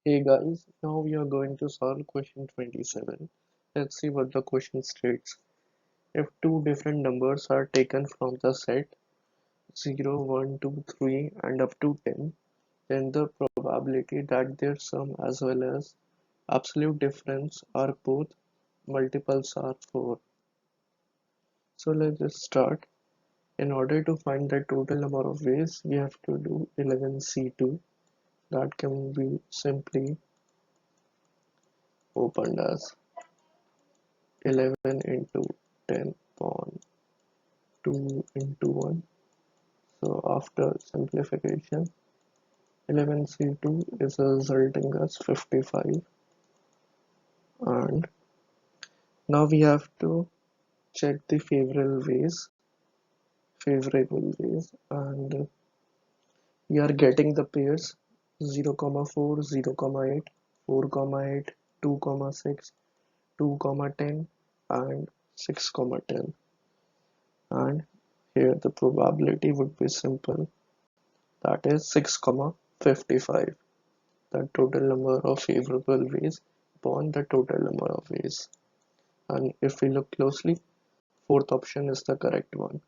Hey guys, now we are going to solve question 27. Let's see what the question states. If two different numbers are taken from the set 0, 1, 2, 3 and up to 10, then the probability that their sum as well as absolute difference are both multiples are 4. So let's just start. In order to find the total number of ways, we have to do 11C2. That can be simply opened as 11 into 10 upon 2 into 1. So after simplification, 11C2 is resulting as 55, and now we have to check the favorable ways, and we are getting the pairs 0, 4, 0, 8, 4, 8, 2, 6, 2, 10 and 6, 10, and here the probability would be simple, that is 6, 55, the total number of favorable ways upon the total number of ways. And if we look closely, fourth option is the correct one.